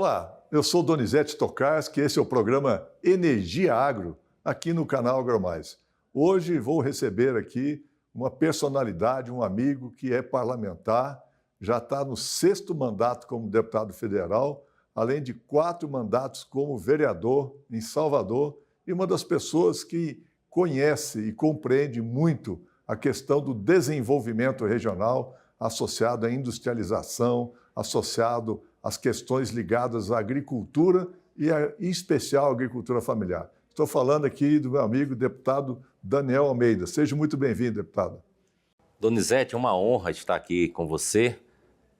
Olá, eu sou Donizete Tokarski, esse é o programa Energia Agro, aqui no canal AgroMais. Hoje vou receber aqui uma personalidade, um amigo que é parlamentar, já está no 6º mandato como deputado federal, além de 4 mandatos como vereador em Salvador, e uma das pessoas que conhece e compreende muito a questão do desenvolvimento regional associado à industrialização, associado às questões ligadas à agricultura e, em especial, à agricultura familiar. Estou falando aqui do meu amigo deputado Daniel Almeida. Seja muito bem-vindo, deputado. Donizete, é uma honra estar aqui com você,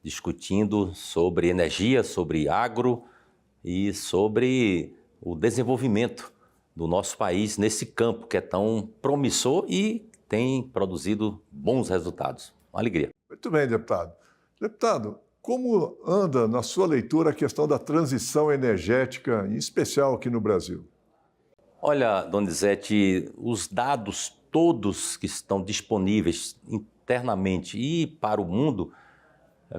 discutindo sobre energia, sobre agro e sobre o desenvolvimento do nosso país nesse campo que é tão promissor e tem produzido bons resultados. Uma alegria. Muito bem, deputado. Deputado, como anda na sua leitura a questão da transição energética, em especial aqui no Brasil? Olha, Donizete, os dados todos que estão disponíveis internamente e para o mundo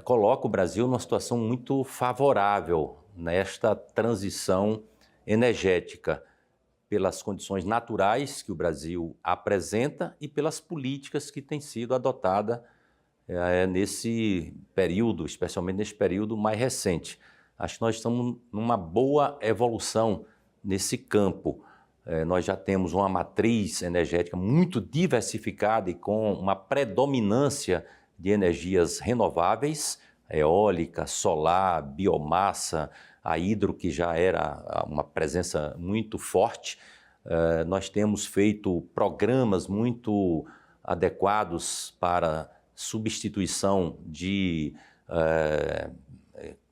colocam o Brasil numa situação muito favorável nesta transição energética, pelas condições naturais que o Brasil apresenta e pelas políticas que têm sido adotadas nesse período, especialmente nesse período mais recente. Acho que nós estamos numa boa evolução nesse campo. Nós já temos uma matriz energética muito diversificada e com uma predominância de energias renováveis, eólica, solar, biomassa, a hidro, que já era uma presença muito forte. Nós temos feito programas muito adequados para substituição de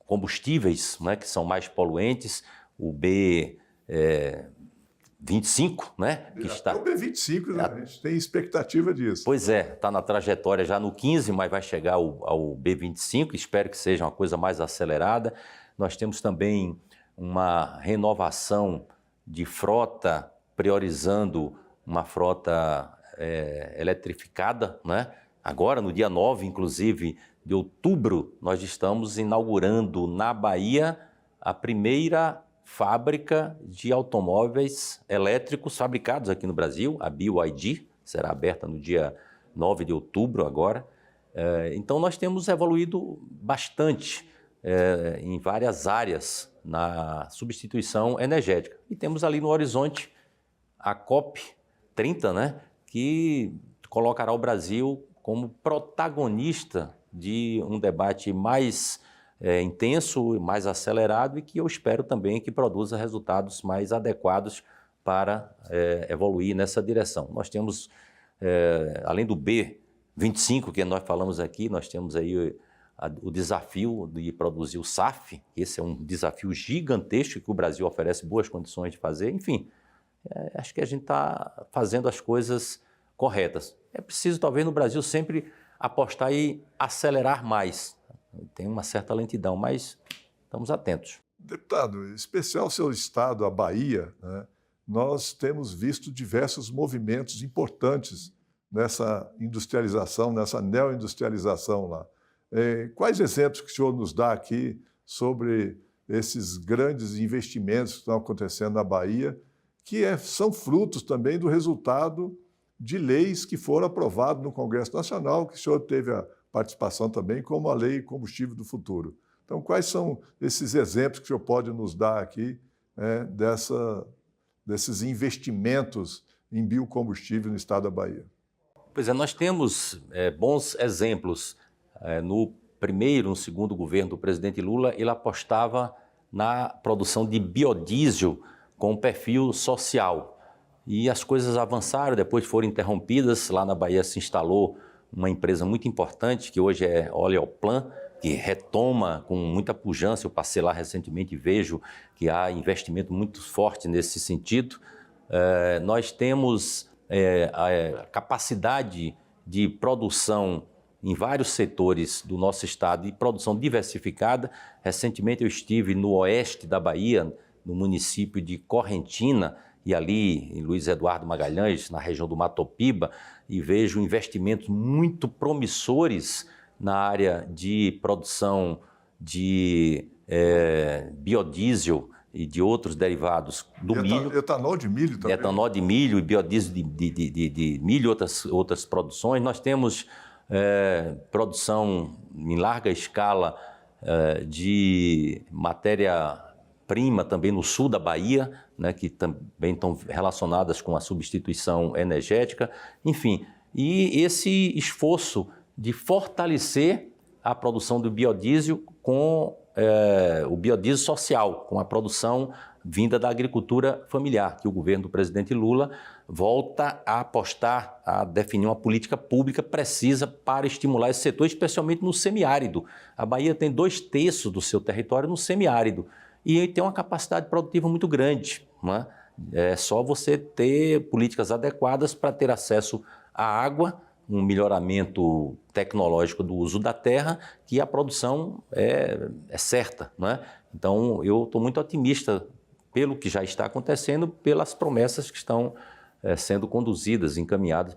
combustíveis, né, que são mais poluentes, o B25, né? Que está... O B25, né? A gente tem expectativa disso. Pois é, está na trajetória já no 15, mas vai chegar ao B25, espero que seja uma coisa mais acelerada. Nós temos também uma renovação de frota, priorizando uma frota eletrificada, né? Agora, no dia 9, inclusive, de outubro, nós estamos inaugurando na Bahia a primeira fábrica de automóveis elétricos fabricados aqui no Brasil, a BYD, será aberta no dia 9 de outubro agora. Então, nós temos evoluído bastante em várias áreas na substituição energética. E temos ali no horizonte a COP30, né, que colocará o Brasil como protagonista de um debate mais intenso, mais acelerado e que eu espero também que produza resultados mais adequados para evoluir nessa direção. Nós temos, além do B25 que nós falamos aqui, nós temos aí o desafio de produzir o SAF. Esse é um desafio gigantesco que o Brasil oferece boas condições de fazer. Enfim, acho que a gente está fazendo as coisas corretas. É preciso, talvez, no Brasil sempre apostar e acelerar mais. Tem uma certa lentidão, mas estamos atentos. Deputado, em especial seu estado, a Bahia, né, nós temos visto diversos movimentos importantes nessa industrialização, nessa neoindustrialização lá. Quais exemplos que o senhor nos dá aqui sobre esses grandes investimentos que estão acontecendo na Bahia, que são frutos também do resultado de leis que foram aprovadas no Congresso Nacional, que o senhor teve a participação também, como a Lei Combustível do Futuro. Então, quais são esses exemplos que o senhor pode nos dar aqui desses investimentos em biocombustível no estado da Bahia? Pois é, nós temos bons exemplos. No primeiro, no segundo governo do presidente Lula, ele apostava na produção de biodiesel com perfil social. E as coisas avançaram, depois foram interrompidas. Lá na Bahia se instalou uma empresa muito importante, que hoje é Oleoplan, que retoma com muita pujança. Eu passei lá recentemente e vejo que há investimento muito forte nesse sentido. Nós temos a capacidade de produção em vários setores do nosso estado e produção diversificada. Recentemente eu estive no oeste da Bahia, no município de Correntina, e ali em Luiz Eduardo Magalhães, na região do Matopiba, e vejo investimentos muito promissores na área de produção de biodiesel e de outros derivados do milho. Etanol de milho também. Etanol de milho e biodiesel de milho e outras produções. Nós temos produção em larga escala de matéria-prima também no sul da Bahia, né, que também estão relacionadas com a substituição energética. Enfim, e esse esforço de fortalecer a produção do biodiesel com o biodiesel social, com a produção vinda da agricultura familiar, que o governo do presidente Lula volta a apostar, a definir uma política pública precisa para estimular esse setor, especialmente no semiárido. A Bahia tem 2/3 do seu território no semiárido e tem uma capacidade produtiva muito grande, né? É só você ter políticas adequadas para ter acesso à água, um melhoramento tecnológico do uso da terra, que a produção é certa, né? Então, eu estou muito otimista pelo que já está acontecendo, pelas promessas que estão sendo conduzidas, encaminhadas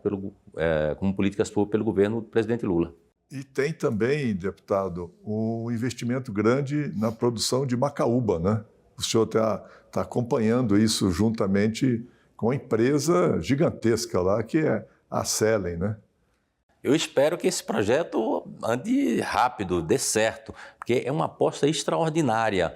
como políticas públicas pelo governo do presidente Lula. E tem também, deputado, um investimento grande na produção de macaúba, né? O senhor está acompanhando isso juntamente com a empresa gigantesca lá, que é a Selen, né? Eu espero que esse projeto ande rápido, dê certo, porque é uma aposta extraordinária.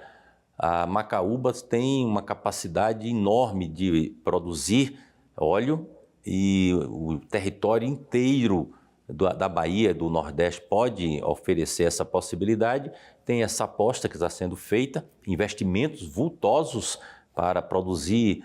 A macaúba tem uma capacidade enorme de produzir óleo e o território inteiro da Bahia, do Nordeste, pode oferecer essa possibilidade. Tem essa aposta que está sendo feita, investimentos vultosos para produzir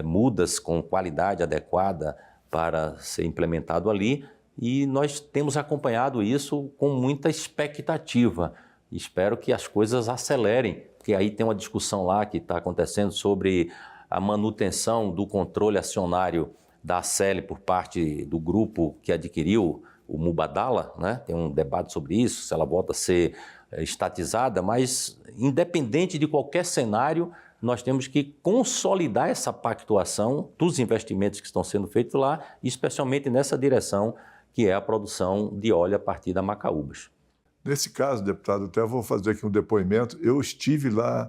mudas com qualidade adequada para ser implementado ali. E nós temos acompanhado isso com muita expectativa. Espero que as coisas acelerem, porque aí tem uma discussão lá que está acontecendo sobre a manutenção do controle acionário da Selen por parte do grupo que adquiriu o Mubadala, né? Tem um debate sobre isso, se ela volta a ser estatizada, mas independente de qualquer cenário, nós temos que consolidar essa pactuação dos investimentos que estão sendo feitos lá, especialmente nessa direção que é a produção de óleo a partir da macaúbas. Nesse caso, deputado, até vou fazer aqui um depoimento. Eu estive lá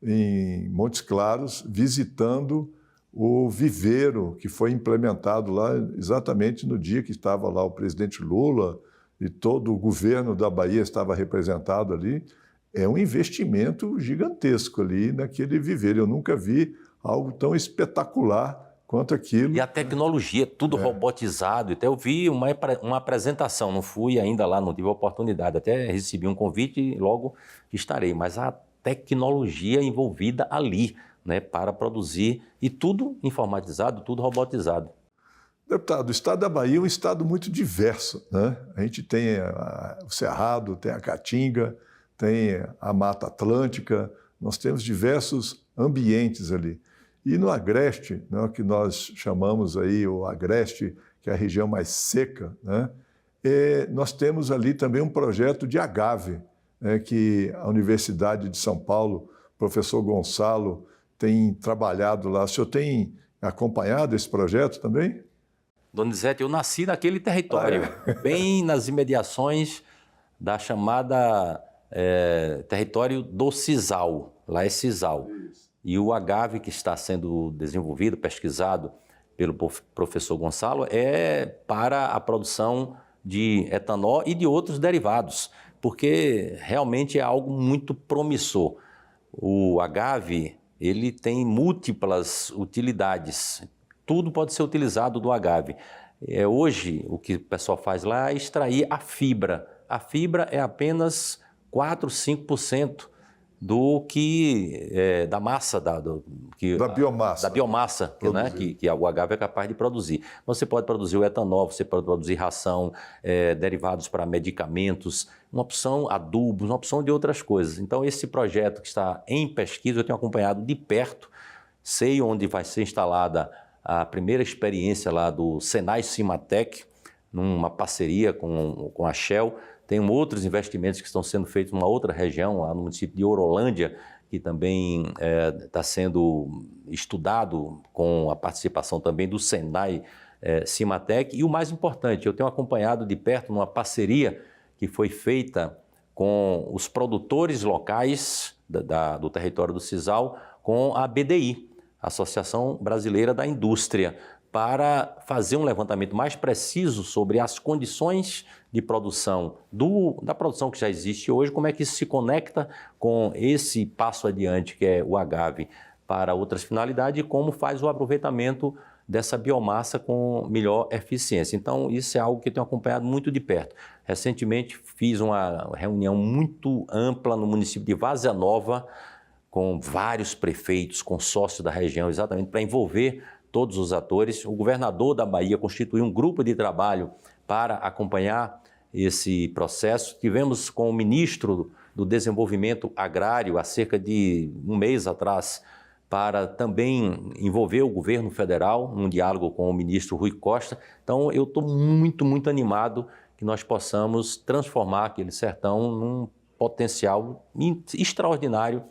em Montes Claros visitando o viveiro que foi implementado lá exatamente no dia que estava lá o presidente Lula e todo o governo da Bahia estava representado ali. É um investimento gigantesco ali naquele viveiro. Eu nunca vi algo tão espetacular quanto aquilo. E a tecnologia, tudo robotizado. Até eu vi uma apresentação, não fui ainda lá, não tive a oportunidade. Até recebi um convite e logo estarei. Mas a tecnologia envolvida ali, né, para produzir, e tudo informatizado, tudo robotizado. Deputado, o estado da Bahia é um estado muito diverso, né? A gente tem o Cerrado, tem a Caatinga, tem a Mata Atlântica, nós temos diversos ambientes ali. E no Agreste, né, que nós chamamos aí o Agreste, que é a região mais seca, né, nós temos ali também um projeto de agave, né, que a Universidade de São Paulo, o professor Gonçalo, tem trabalhado lá. O senhor tem acompanhado esse projeto também? Donizete, eu nasci naquele território, bem nas imediações da chamada território do Sisal, lá é Sisal. E o agave que está sendo desenvolvido, pesquisado pelo professor Gonçalo, é para a produção de etanol e de outros derivados, porque realmente é algo muito promissor. O agave, ele tem múltiplas utilidades, tudo pode ser utilizado do agave. Hoje, o que o pessoal faz lá é extrair a fibra. A fibra é apenas 4, 5% do que da massa, da biomassa, né, que o agave é capaz de produzir. Você pode produzir o etanol, você pode produzir ração, derivados para medicamentos, uma opção adubos, uma opção de outras coisas. Então, esse projeto que está em pesquisa, eu tenho acompanhado de perto, sei onde vai ser instalada a primeira experiência lá do Senai Cimatec, numa parceria com a Shell. Tem outros investimentos que estão sendo feitos numa outra região, lá no município de Orolândia, que também está sendo estudado com a participação também do Senai Cimatec. E o mais importante, eu tenho acompanhado de perto uma parceria que foi feita com os produtores locais do território do Sisal, com a BDI, Associação Brasileira da Indústria, para fazer um levantamento mais preciso sobre as condições de produção da produção que já existe hoje, como é que isso se conecta com esse passo adiante que é o agave para outras finalidades e como faz o aproveitamento dessa biomassa com melhor eficiência. Então, isso é algo que eu tenho acompanhado muito de perto. Recentemente, fiz uma reunião muito ampla no município de Várzea Nova, com vários prefeitos, consórcios da região, exatamente para envolver todos os atores. O governador da Bahia constituiu um grupo de trabalho para acompanhar esse processo. Tivemos com o ministro do Desenvolvimento Agrário, há cerca de um mês atrás, para também envolver o governo federal, num diálogo com o ministro Rui Costa. Então, eu estou muito animado que nós possamos transformar aquele sertão num potencial extraordinário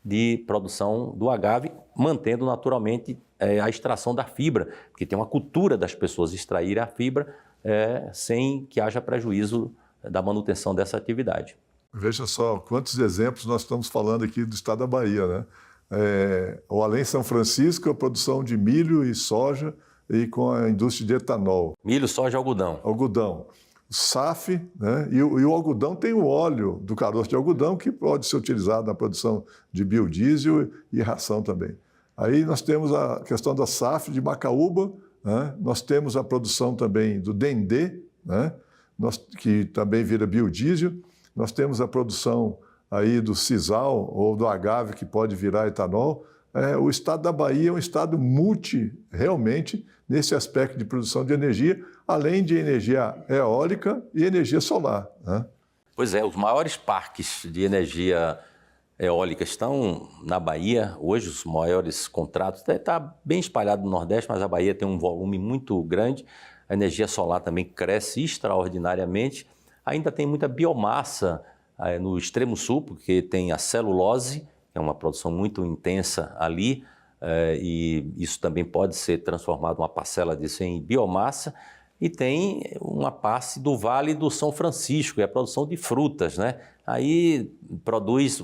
de produção do agave, mantendo naturalmente a extração da fibra, porque tem uma cultura das pessoas extraírem a fibra sem que haja prejuízo da manutenção dessa atividade. Veja só quantos exemplos nós estamos falando aqui do estado da Bahia, né? O Além São Francisco, a produção de milho e soja e com a indústria de etanol. Milho, soja e algodão. Algodão. O SAF, né? E o algodão tem o óleo do caroço de algodão que pode ser utilizado na produção de biodiesel e ração também. Aí nós temos a questão da SAF de Macaúba, né? Nós temos a produção também do dendê, né? Que também vira biodiesel. Nós temos a produção aí do sisal ou do agave que pode virar etanol. O estado da Bahia é um estado realmente nesse aspecto de produção de energia, além de energia eólica e energia solar, né? Pois é, os maiores parques de energia eólica estão na Bahia. Hoje os maiores contratos, está bem espalhado no Nordeste, mas a Bahia tem um volume muito grande. A energia solar também cresce extraordinariamente. Ainda tem muita biomassa no extremo sul, porque tem a celulose, que é uma produção muito intensa ali, e isso também pode ser transformado, uma parcela disso, em biomassa. E tem uma parte do Vale do São Francisco, que é a produção de frutas, né? Aí produz,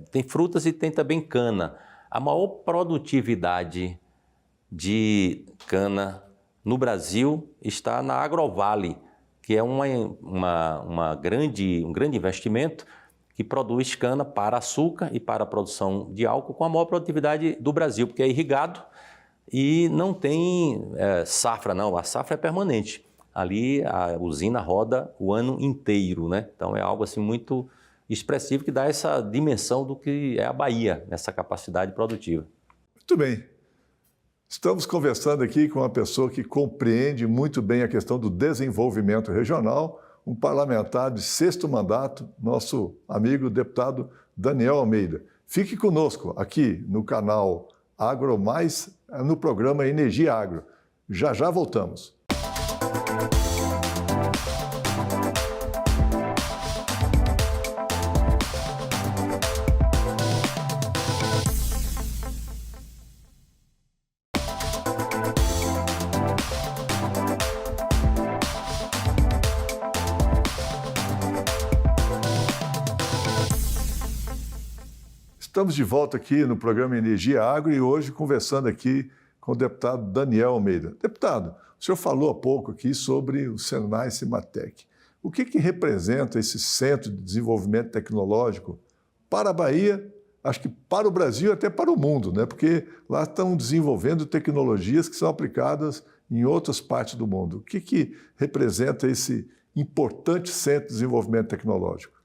tem frutas e tem também cana. A maior produtividade de cana no Brasil está na Agrovale, que é um grande investimento que produz cana para açúcar e para a produção de álcool com a maior produtividade do Brasil, porque é irrigado e não tem safra, não. A safra é permanente. Ali a usina roda o ano inteiro, né? Então é algo assim muito expressivo que dá essa dimensão do que é a Bahia, nessa capacidade produtiva. Muito bem. Estamos conversando aqui com uma pessoa que compreende muito bem a questão do desenvolvimento regional, um parlamentar de 6º mandato, nosso amigo deputado Daniel Almeida. Fique conosco aqui no canal Agro Mais, no programa Energia Agro. Já voltamos. Estamos de volta aqui no programa Energia Agro e hoje conversando aqui com o deputado Daniel Almeida. Deputado, o senhor falou há pouco aqui sobre o Senai Cimatec. O que representa esse Centro de Desenvolvimento Tecnológico para a Bahia, acho que para o Brasil e até para o mundo, né? Porque lá estão desenvolvendo tecnologias que são aplicadas em outras partes do mundo. O que representa esse importante Centro de Desenvolvimento Tecnológico?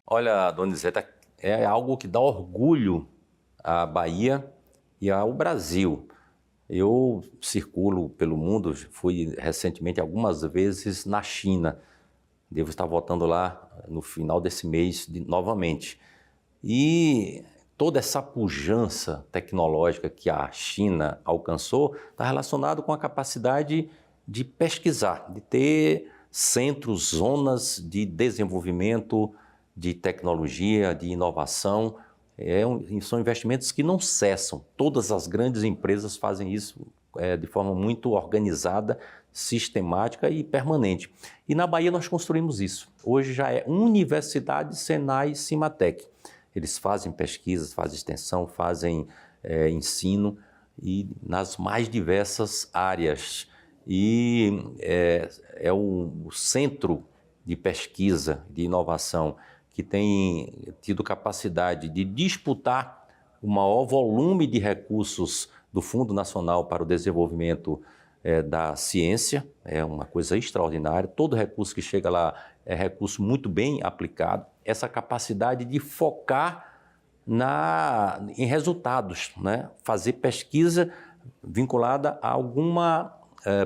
Olha, Donizete, é algo que dá orgulho à Bahia e ao Brasil. Eu circulo pelo mundo, fui recentemente algumas vezes na China. Devo estar voltando lá no final desse mês novamente. E toda essa pujança tecnológica que a China alcançou está relacionado com a capacidade de pesquisar, de ter centros, zonas de desenvolvimento, de tecnologia, de inovação. São investimentos que não cessam. Todas as grandes empresas fazem isso de forma muito organizada, sistemática e permanente. E na Bahia nós construímos isso. Hoje já é Universidade Senai Cimatec. Eles fazem pesquisas, fazem extensão, fazem ensino e nas mais diversas áreas. E é o centro de pesquisa, de inovação, que tem tido capacidade de disputar o maior volume de recursos do Fundo Nacional para o Desenvolvimento da Ciência. É uma coisa extraordinária. Todo recurso que chega lá é recurso muito bem aplicado. Essa capacidade de focar em resultados, né? Fazer pesquisa vinculada a alguma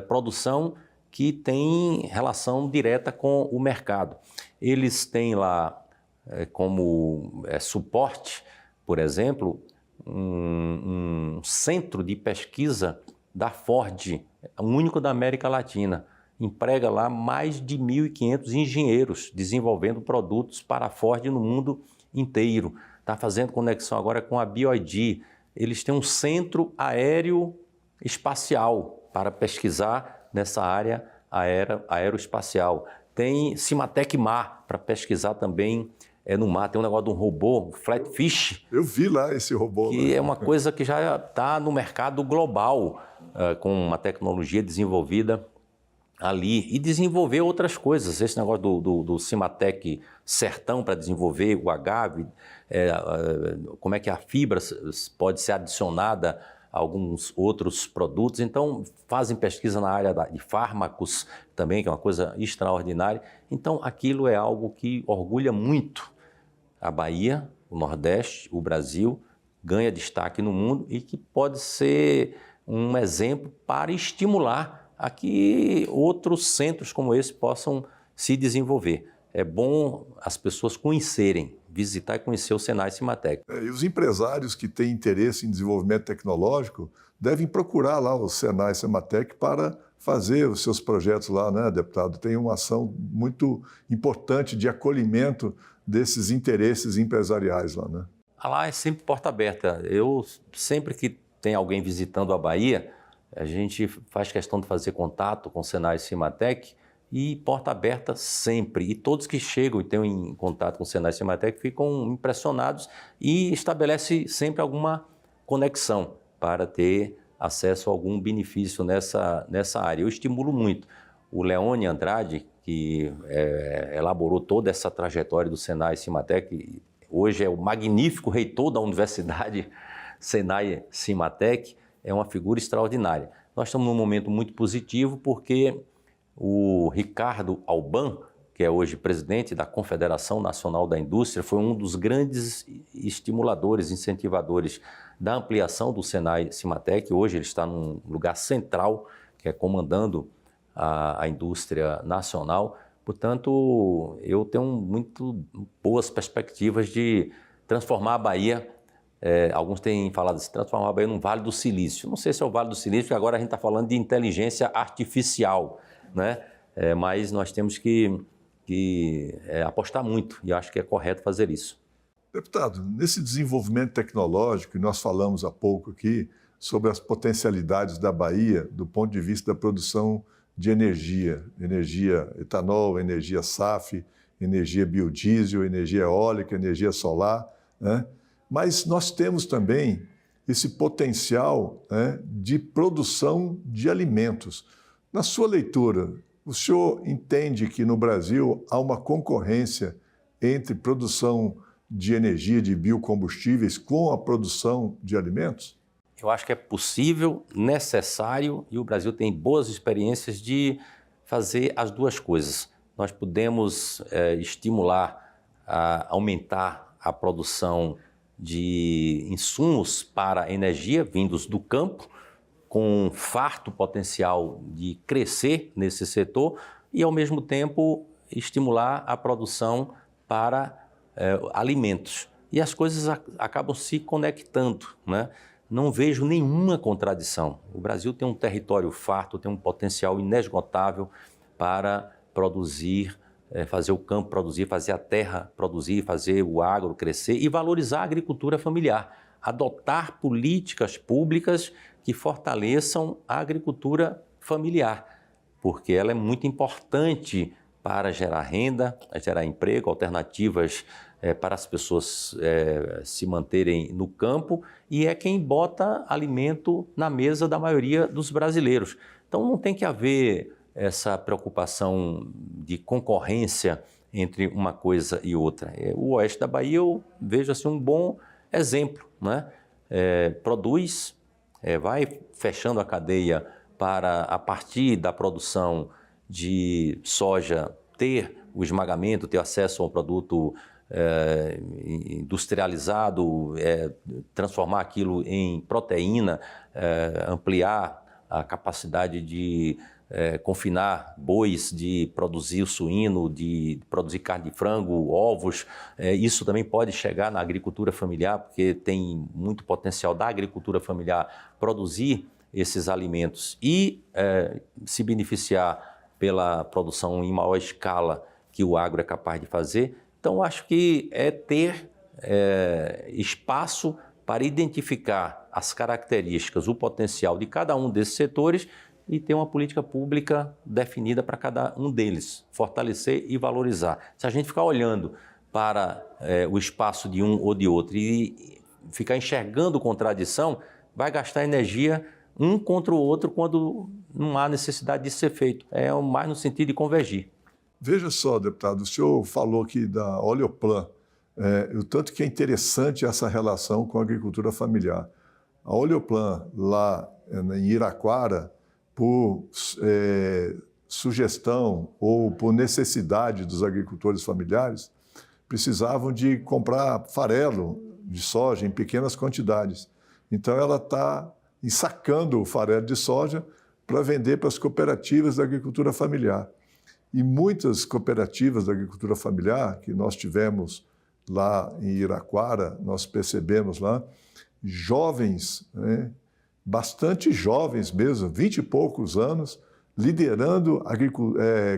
produção que tem relação direta com o mercado. Eles têm lá como suporte, por exemplo, um centro de pesquisa da Ford, o único da América Latina. Emprega lá mais de 1.500 engenheiros desenvolvendo produtos para a Ford no mundo inteiro. Está fazendo conexão agora com a BYD. Eles têm um centro aéreo espacial para pesquisar nessa área aeroespacial. Tem Cimatec Mar para pesquisar também no mar. Tem um negócio de um robô, Flatfish. Eu vi lá esse robô. Que é uma coisa que já está no mercado global, com uma tecnologia desenvolvida ali. E desenvolver outras coisas. Esse negócio do Cimatec Sertão para desenvolver o agave, como é que a fibra pode ser adicionada a alguns outros produtos. Então, fazem pesquisa na área de fármacos também, que é uma coisa extraordinária. Então, aquilo é algo que orgulha muito a Bahia, o Nordeste, o Brasil, ganha destaque no mundo e que pode ser um exemplo para estimular a que outros centros como esse possam se desenvolver. É bom as pessoas conhecerem, visitar e conhecer o Senai Cimatec. E os empresários que têm interesse em desenvolvimento tecnológico devem procurar lá o Senai Cimatec para fazer os seus projetos lá, né, deputado? Tem uma ação muito importante de acolhimento desses interesses empresariais lá, né? Lá é sempre porta aberta. Eu, sempre que tem alguém visitando a Bahia, a gente faz questão de fazer contato com o Senai Cimatec e porta aberta sempre. E todos que chegam e têm em contato com o Senai Cimatec ficam impressionados e estabelece sempre alguma conexão para ter acesso a algum benefício nessa área. Eu estimulo muito. O Leone Andrade, que elaborou toda essa trajetória do Senai Cimatec, hoje é o magnífico reitor da Universidade Senai Cimatec, é uma figura extraordinária. Nós estamos num momento muito positivo porque o Ricardo Alban, que é hoje presidente da Confederação Nacional da Indústria, foi um dos grandes estimuladores, incentivadores da ampliação do Senai Cimatec. Hoje ele está num lugar central, que é comandando a indústria nacional. Portanto, eu tenho muito boas perspectivas de transformar a Bahia. Alguns têm falado de transformar a Bahia num Vale do Silício. Não sei se é o Vale do Silício, porque agora a gente está falando de inteligência artificial, né? Mas nós temos que apostar muito e acho que é correto fazer isso. Deputado, nesse desenvolvimento tecnológico, e nós falamos há pouco aqui sobre as potencialidades da Bahia do ponto de vista da produção de energia etanol, energia SAF, energia biodiesel, energia eólica, energia solar, né? Mas nós temos também esse potencial, né, de produção de alimentos. Na sua leitura, o senhor entende que no Brasil há uma concorrência entre produção de energia, de biocombustíveis, com a produção de alimentos? Eu acho que é possível, necessário, e o Brasil tem boas experiências de fazer as duas coisas. Nós podemos estimular, aumentar a produção de insumos para energia vindos do campo, com um farto potencial de crescer nesse setor e, ao mesmo tempo, estimular a produção para alimentos. E as coisas acabam se conectando, né? Não vejo nenhuma contradição. O Brasil tem um território farto, tem um potencial inesgotável para produzir, fazer o campo produzir, fazer a terra produzir, fazer o agro crescer e valorizar a agricultura familiar. adotar políticas públicas que fortaleçam a agricultura familiar, porque ela é muito importante para gerar renda, gerar emprego, alternativas para as pessoas se manterem no campo, e é quem bota alimento na mesa da maioria dos brasileiros. Então não tem que haver essa preocupação de concorrência entre uma coisa e outra. O oeste da Bahia eu vejo assim, um bom exemplo, né? Produz, vai fechando a cadeia para, a partir da produção de soja, ter o esmagamento, ter acesso ao produto industrializado, transformar aquilo em proteína, ampliar a capacidade de confinar bois, de produzir o suíno, de produzir carne de frango, ovos. Isso também pode chegar na agricultura familiar, porque tem muito potencial da agricultura familiar produzir esses alimentos e se beneficiar pela produção em maior escala que o agro é capaz de fazer. Então, acho que é ter espaço para identificar as características, o potencial de cada um desses setores e ter uma política pública definida para cada um deles, fortalecer e valorizar. Se a gente ficar olhando para o espaço de um ou de outro e ficar enxergando contradição, vai gastar energia um contra o outro quando não há necessidade disso ser feito. É mais no sentido de convergir. Veja só, deputado, o senhor falou aqui da Oleoplan, o tanto que é interessante essa relação com a agricultura familiar. A Oleoplan, lá em Iraquara, por sugestão ou por necessidade dos agricultores familiares, precisavam de comprar farelo de soja em pequenas quantidades. Então, ela está ensacando o farelo de soja para vender para as cooperativas da agricultura familiar. E muitas cooperativas da agricultura familiar, que nós tivemos lá em Iraquara, nós percebemos lá, jovens, né, bastante jovens mesmo, 20 e poucos anos, liderando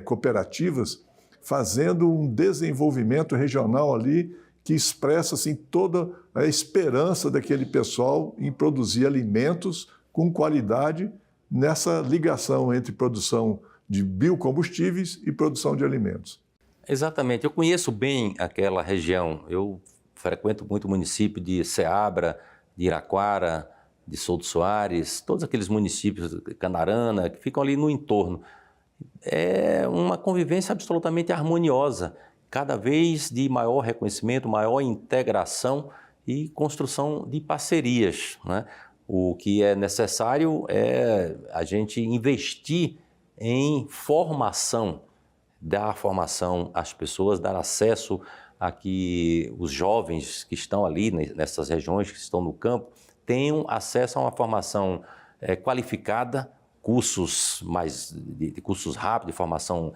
cooperativas, fazendo um desenvolvimento regional ali que expressa assim, toda a esperança daquele pessoal em produzir alimentos com qualidade nessa ligação entre produção de biocombustíveis e produção de alimentos. Exatamente. Eu conheço bem aquela região. Eu frequento muito o município de Ceabra, de Iraquara, de Souto Soares, todos aqueles municípios, Canarana, que ficam ali no entorno. É uma convivência absolutamente harmoniosa, cada vez de maior reconhecimento, maior integração e construção de parcerias, né? O que é necessário é a gente investir em formação, dar formação às pessoas, dar acesso a que os jovens que estão ali nessas regiões, que estão no campo, tenham acesso a uma formação qualificada, cursos cursos rápidos, de formação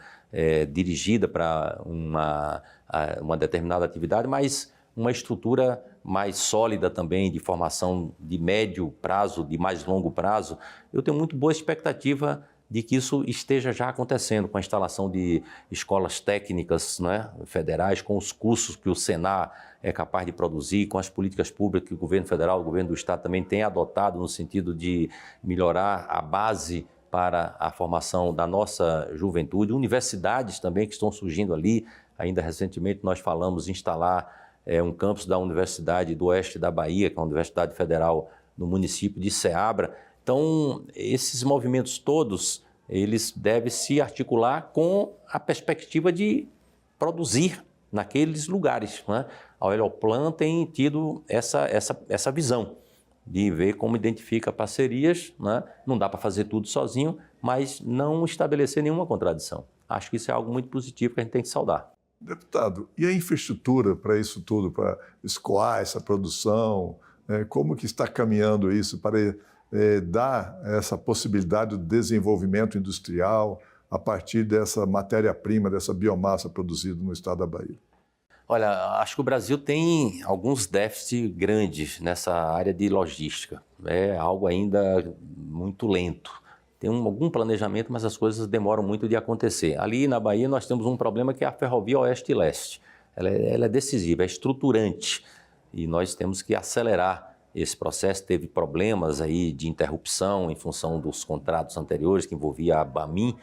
dirigida para uma determinada atividade, mas uma estrutura mais sólida também de formação de médio prazo, de mais longo prazo. Eu tenho muito boa expectativa de que isso esteja já acontecendo com a instalação de escolas técnicas, né, federais, com os cursos que o Senar é capaz de produzir, com as políticas públicas que o governo federal, o governo do estado também tem adotado no sentido de melhorar a base para a formação da nossa juventude, universidades também que estão surgindo ali. Ainda recentemente nós falamos em instalar um campus da Universidade do Oeste da Bahia, que é uma universidade federal no município de Ceabra. Então, esses movimentos todos, eles devem se articular com a perspectiva de produzir naqueles lugares, né? A Oleoplan tem tido essa visão de ver como identifica parcerias, né? Não dá para fazer tudo sozinho, mas não estabelecer nenhuma contradição. Acho que isso é algo muito positivo que a gente tem que saudar. Deputado, e a infraestrutura para isso tudo, para escoar essa produção, como que está caminhando isso para dar essa possibilidade de desenvolvimento industrial a partir dessa matéria-prima, dessa biomassa produzida no estado da Bahia? Olha, acho que o Brasil tem alguns déficits grandes nessa área de logística. É algo ainda muito lento. Tem algum planejamento, mas as coisas demoram muito de acontecer. Ali na Bahia nós temos um problema que é a ferrovia oeste e leste. Ela é decisiva, é estruturante e nós temos que acelerar esse processo teve problemas aí de interrupção em função dos contratos anteriores que envolvia a Bamin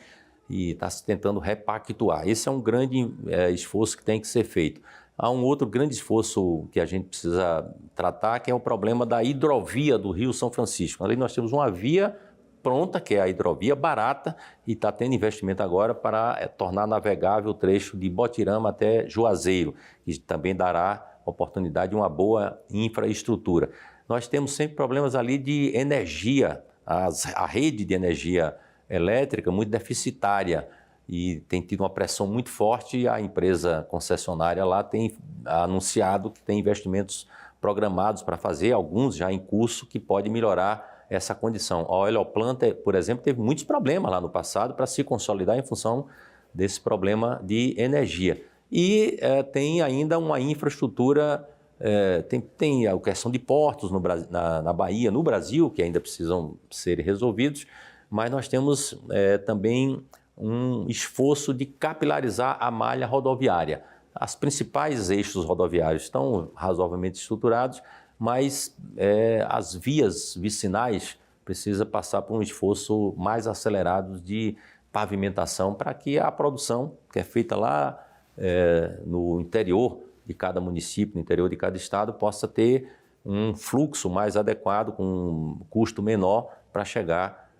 e está se tentando repactuar. Esse é um grande esforço que tem que ser feito. Há um outro grande esforço que a gente precisa tratar, que é o problema da hidrovia do Rio São Francisco. Ali nós temos uma via pronta, que é a hidrovia barata, e está tendo investimento agora para tornar navegável o trecho de Botirama até Juazeiro, que também dará oportunidade de uma boa infraestrutura. Nós temos sempre problemas ali de energia, a rede de energia elétrica muito deficitária e tem tido uma pressão muito forte e a empresa concessionária lá tem anunciado que tem investimentos programados para fazer, alguns já em curso, que pode melhorar essa condição. A Oiloplan, por exemplo, teve muitos problemas lá no passado para se consolidar em função desse problema de energia. E tem ainda uma infraestrutura, tem a questão de portos na Bahia, no Brasil, que ainda precisam ser resolvidos, mas nós temos também um esforço de capilarizar a malha rodoviária. Os principais eixos rodoviários estão razoavelmente estruturados, mas as vias vicinais precisam passar por um esforço mais acelerado de pavimentação para que a produção, que é feita lá no interior de cada município, no interior de cada estado, possa ter um fluxo mais adequado, com um custo menor para chegar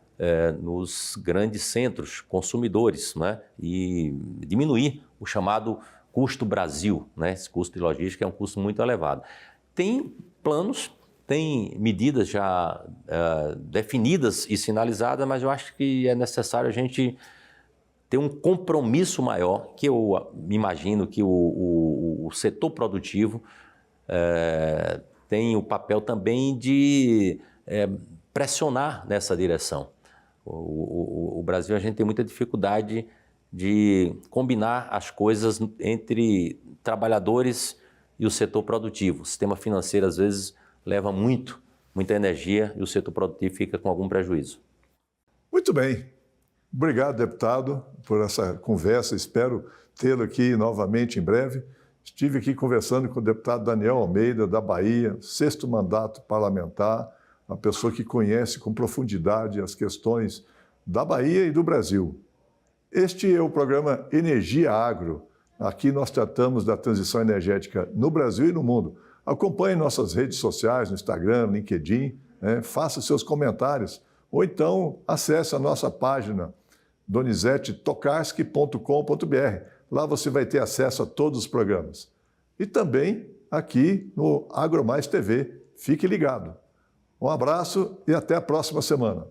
nos grandes centros consumidores, né? E diminuir o chamado custo Brasil, né? Esse custo de logística é um custo muito elevado. Tem planos, tem medidas já definidas e sinalizadas, mas eu acho que é necessário a gente ter um compromisso maior, que eu imagino que o setor produtivo tem o papel também de pressionar nessa direção. O Brasil, a gente tem muita dificuldade de combinar as coisas entre trabalhadores e o setor produtivo. O sistema financeiro, às vezes, leva muita energia e o setor produtivo fica com algum prejuízo. Muito bem. Obrigado, deputado, por essa conversa. Espero tê-lo aqui novamente em breve. Estive aqui conversando com o deputado Daniel Almeida, da Bahia, 6º mandato parlamentar, uma pessoa que conhece com profundidade as questões da Bahia e do Brasil. Este é o programa Energia Agro. Aqui nós tratamos da transição energética no Brasil e no mundo. Acompanhe nossas redes sociais, no Instagram, no LinkedIn, faça seus comentários, ou então acesse a nossa página donizetetokarski.com.br. Lá você vai ter acesso a todos os programas. E também aqui no AgroMais TV. Fique ligado. Um abraço e até a próxima semana.